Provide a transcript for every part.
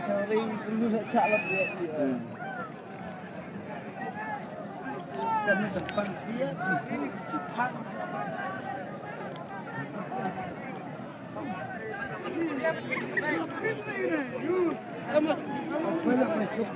Sorry, dulu nak calon dia. Dan depan dia itu Jepang. Banyak masuk.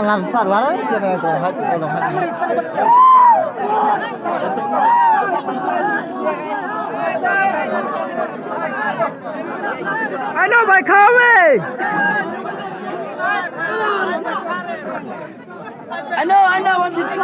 làm sao lá cái này còn hết còn hết. I know my coming. I know what you do.